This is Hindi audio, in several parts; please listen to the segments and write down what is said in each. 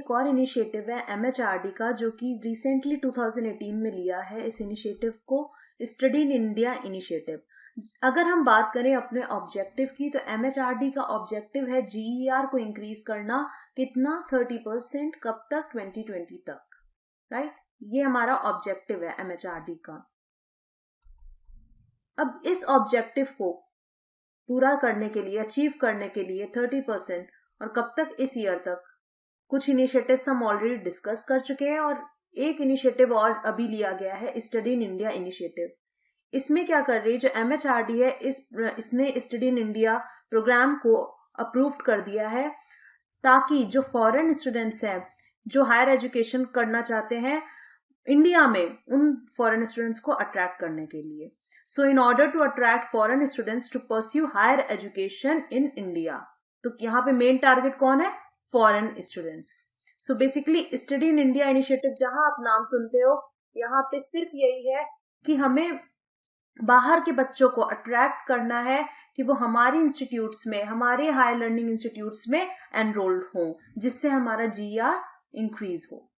एक और इनिशिएटिव है MHRD का, जो कि रिसेंटली 2018 में लिया है इस इनिशिएटिव को, स्टडी इन इंडिया इनिशिएटिव। अगर हम बात करें अपने ऑब्जेक्टिव की, तो MHRD का ऑब्जेक्टिव है GER को इंक्रीज करना, कितना, 30%, कब तक, 2020 तक, राइट। ये हमारा ऑब्जेक्टिव है MHRD का। अब इस ऑब्जेक्टिव को पूरा करने के लिए, अचीव करने के लिए 30%, और कब तक, इस ईयर तक, कुछ इनिशिएटिव्स हम ऑलरेडी डिस्कस कर चुके हैं, और एक इनिशिएटिव और अभी लिया गया है, स्टडी इन इंडिया इनिशिएटिव। इसमें क्या कर रही है जो MHRD है, इसने स्टडी इन इंडिया प्रोग्राम को अप्रूव्ड कर दिया है, ताकि जो फॉरेन स्टूडेंट्स हैं जो हायर एजुकेशन करना चाहते हैं इंडिया में, उन फॉरेन स्टूडेंट्स को अट्रैक्ट करने के लिए। So in order to attract foreign students to pursue higher education in India, तो यहाँ पे मेन टारगेट कौन है, foreign students. So basically study in India initiative, जहां आप नाम सुनते हो, यहाँ पे सिर्फ यही है कि हमें बाहर के बच्चों को अट्रैक्ट करना है कि वो हमारे इंस्टीट्यूट्स में, हमारे हायर लर्निंग इंस्टीट्यूट्स में एनरोल्ड हों, जिससे हमारा GER इंक्रीज हो,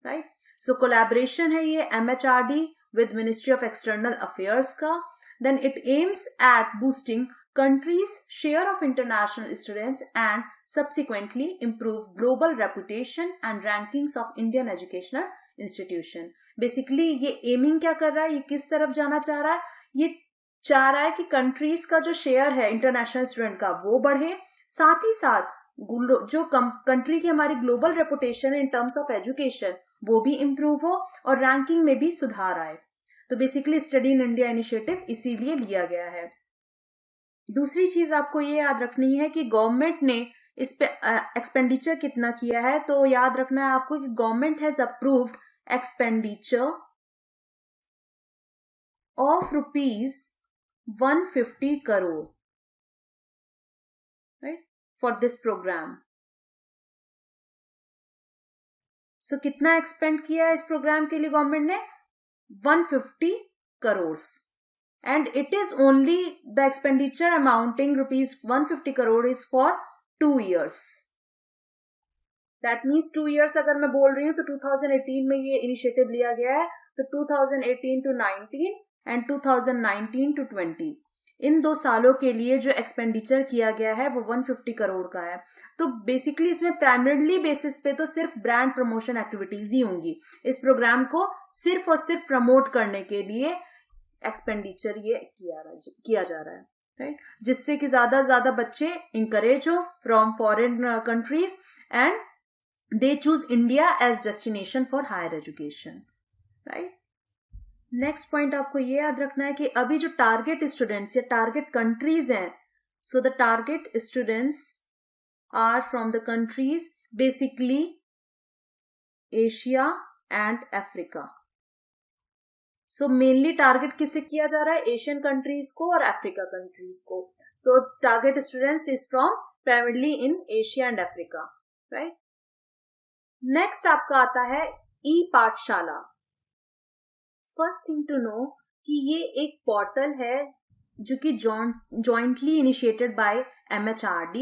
राइट। सो कोलैबोरेशन है ये MHRD with Ministry of External Affairs का। Then it aims at boosting country's share of international students and subsequently improve global reputation and rankings of Indian educational institution। Basically ये aiming क्या कर रहा है, ये किस तरफ जाना चाह रहा है, ये चाह रहा है कि कंट्रीज का जो शेयर है इंटरनेशनल स्टूडेंट का वो बढ़े, साथ ही साथ जो कंट्री की हमारी global reputation in terms of education वो भी इम्प्रूव हो और रैंकिंग में भी सुधार आए। तो basically study in India initiative इसीलिए लिया गया है। दूसरी चीज आपको ये याद रखनी है कि गवर्नमेंट ने इस पे एक्सपेंडिचर कितना किया है, तो याद रखना है आपको कि government has approved expenditure of ₹150 crore, right, for this programme. सो कितना एक्सपेंड किया है इस प्रोग्राम के लिए गवर्नमेंट ने, 150 crore, and it is only the expenditure amounting ₹150 crore is for 2 years. That means 2 years अगर मैं बोल रही हूँ तो 2018 में ये इनिशिएटिव लिया गया है, तो 2018 to 19 and 2019 to 20 इन 2 सालों के लिए जो एक्सपेंडिचर किया गया है वो 150 करोड़ का है। तो बेसिकली इसमें प्राइमरीली बेसिस पे तो सिर्फ ब्रांड प्रमोशन एक्टिविटीज ही होंगी, इस प्रोग्राम को सिर्फ और सिर्फ प्रमोट करने के लिए एक्सपेंडिचर ये किया जा रहा है, राइट, जिससे कि ज्यादा बच्चे इंकरेज हो from foreign countries and they choose India as destination for higher education, right. Next point आपको ये याद रखना है कि अभी जो टारगेट स्टूडेंट्स या टारगेट कंट्रीज हैं, so the target students are from the countries basically Asia and Africa. So mainly target किसे किया जा रहा है, एशियन कंट्रीज को और अफ्रीका कंट्रीज को। सो target students is from primarily in Asia and Africa, right. Next आपका आता है ई पाठशाला। फर्स्ट थिंग टू नो कि ये एक पोर्टल है जो कि जॉइंटली इनिशिएटेड बाय MHRD।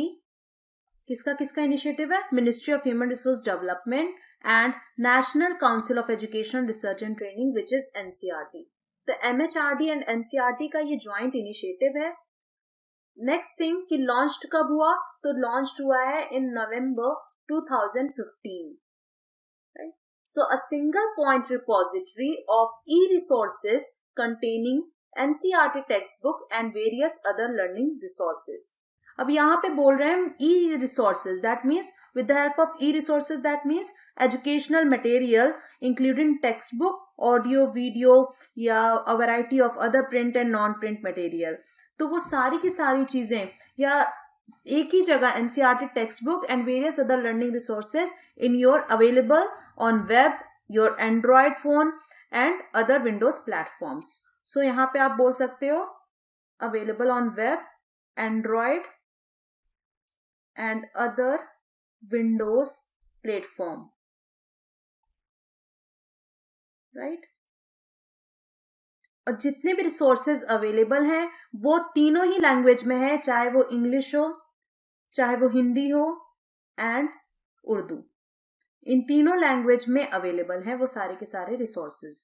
किसका इनिशिएटिव है, ministry of human resource development and National Council of Education Research and Training, which is NCRT। तो MHRD and NCRT का ये ज्वाइंट इनिशिएटिव है। नेक्स्ट थिंग कि लॉन्च्ड कब हुआ, तो लॉन्च्ड हुआ है इन नवंबर 2015, right. So a single point repository of e-resources containing NCRT textbook and various other learning resources। अब यहाँ पे बोल रहे हैं e-resources, that means with the help of e-resources, that means educational material including textbook, audio, video या a variety of other print and non-print material। तो वो सारी की सारी चीजें या एक ही जगह NCRT textbook and various other learning resources in your available on web, your Android phone and other Windows platforms। So यहाँ पे आप बोल सकते हो available on web, Android and other Windows platform, right। और जितने भी रिसोर्सेज अवेलेबल हैं वो तीनों ही लैंग्वेज में है, चाहे वो इंग्लिश हो, चाहे वो हिंदी हो एंड उर्दू। इन तीनों लैंग्वेज में अवेलेबल है वो सारे के सारे resources.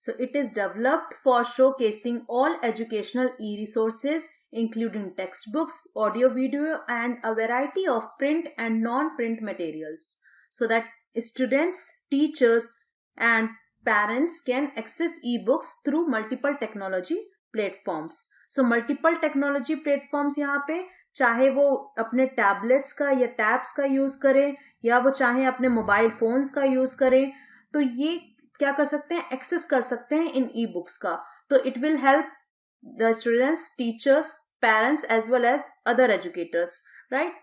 So it is developed for showcasing all educational e-resources including textbooks, audio video and a variety of print and non-print materials so that students, teachers and parents can access e-books through multiple technology platforms. So multiple technology platforms यहाँ पे चाहे वो अपने टैबलेट्स का या टैब्स का यूज करें या वो चाहे अपने मोबाइल फोन्स का यूज करें, तो ये क्या कर सकते हैं, एक्सेस कर सकते हैं इन ई बुक्स का. तो it will help the students, teachers, parents as well as other educators, right.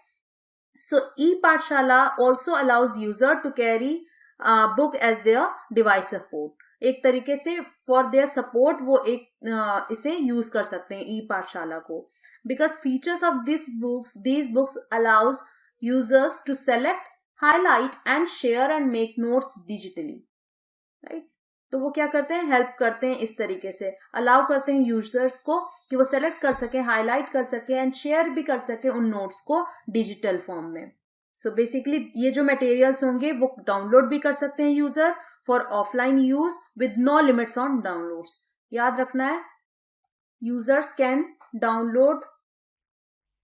So e Pathshala also allows user to carry book as their device support. एक तरीके से फॉर देयर सपोर्ट वो एक इसे यूज कर सकते हैं ई पाठशाला को. Because features of these books allows users to select, highlight and share and make notes digitally, right. तो वो क्या करते हैं, हेल्प करते हैं, इस तरीके से अलाउ करते हैं यूजर्स को कि वो सेलेक्ट कर सके, हाईलाइट कर सके एंड शेयर भी कर सके उन नोट्स को डिजिटल फॉर्म में. सो बेसिकली ये जो मटेरियल्स होंगे वो डाउनलोड भी कर सकते हैं user for offline use with no limits on downloads. याद रखना है, users can download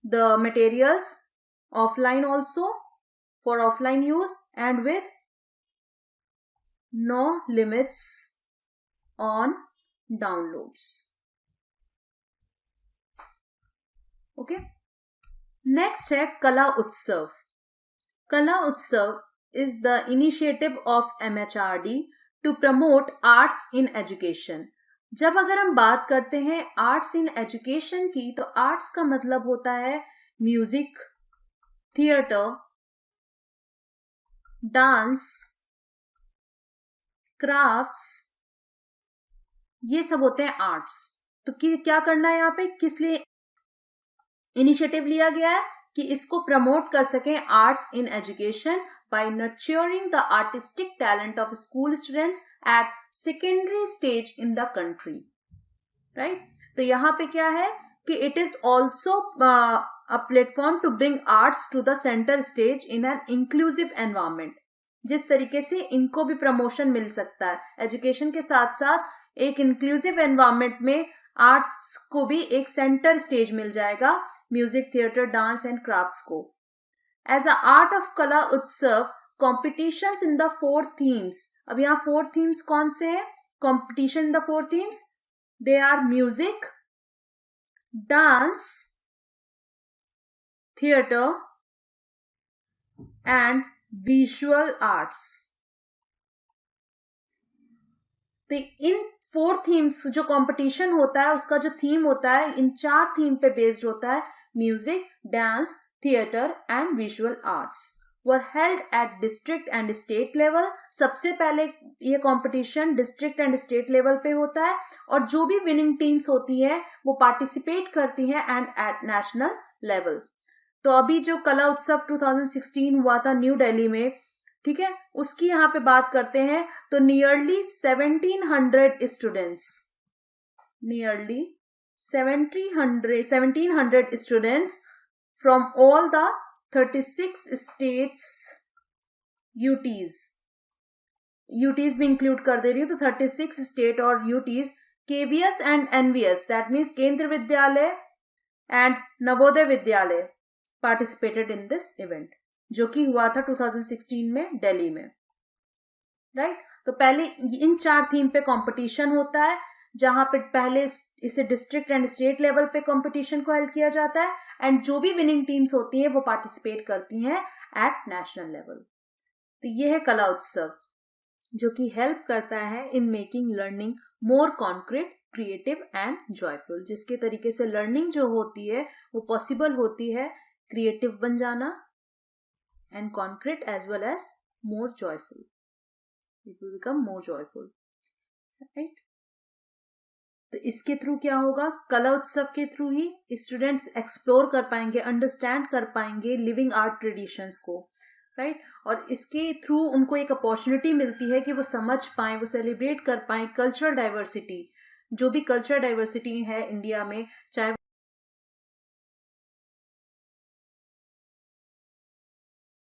the materials offline also for offline use and with no limits on downloads. Okay. Next है कला उत्सव. कला उत्सव is the initiative of MHRD to promote arts in education. जब अगर हम बात करते हैं आर्ट्स इन एजुकेशन की, तो आर्ट्स का मतलब होता है म्यूजिक, थिएटर, डांस, क्राफ्ट्स, ये सब होते हैं आर्ट्स. तो क्या करना है यहाँ पे, किस लिए इनिशिएटिव लिया गया है कि इसको प्रमोट कर सकें arts in education by nurturing the artistic talent of school students at secondary stage in the country, right. तो यहाँ पे क्या है कि it is also a platform to bring arts to the centre stage in an inclusive environment. जिस तरीके से इनको भी प्रमोशन मिल सकता है एजुकेशन के साथ साथ, एक इंक्लूसिव एनवायरमेंट में आर्ट्स को भी एक सेंटर स्टेज मिल जाएगा, music, theatre, dance and crafts को. एज अ आर्ट ऑफ कला उत्सव कॉम्पिटिशंस इन द 4 थीम्स. अब यहाँ 4 थीम्स कौन से हैं, competition in the 4 themes, they are music, dance, theatre and visual arts. तो इन 4 थीम्स जो कंपटीशन होता है उसका जो थीम होता है इन 4 थीम पे बेस्ड होता है. Music, dance, theatre and visual arts were held at district and state level. सबसे पहले ये competition district and state level पे होता है और जो भी विनिंग टीम्स होती है वो पार्टिसिपेट करती हैं एंड एट नेशनल लेवल. तो अभी जो कला उत्सव 2016 हुआ था न्यू दिल्ली में, ठीक है, उसकी यहाँ पे बात करते हैं. तो nearly 1700 students, nearly 1700 students from all the 36 states, UTs भी इंक्लूड कर दे रही हूँ, तो 36 स्टेट और UTs, KVS and NVS, that means Kendra Vidyalaya and Navodaya Vidyalaya participated in this event, जो कि हुआ था 2016 में दिल्ली में, राइट. तो पहले इन 4 थीम पे कंपटीशन होता है, जहां पे पहले इसे डिस्ट्रिक्ट एंड स्टेट लेवल पे कंपटीशन को हेल्ड किया जाता है एंड जो भी विनिंग टीम्स होती हैं वो पार्टिसिपेट करती हैं एट नेशनल लेवल. तो ये है कला उत्सव जो कि हेल्प करता है in making learning more concrete, creative and joyful. जिसके तरीके से लर्निंग जो होती है वो पॉसिबल होती है क्रिएटिव बन जाना and concrete as well as more joyful. It will become more joyful, right. तो इसके थ्रू क्या होगा, कला उत्सव के थ्रू ही स्टूडेंट्स एक्सप्लोर कर पाएंगे, अंडरस्टैंड कर पाएंगे लिविंग आर्ट ट्रेडिशंस को, राइट. और इसके थ्रू उनको एक अपॉर्चुनिटी मिलती है कि वो समझ पाएं, वो सेलिब्रेट कर पाएं कल्चरल डाइवर्सिटी. जो भी कल्चरल डाइवर्सिटी है इंडिया में, चाहे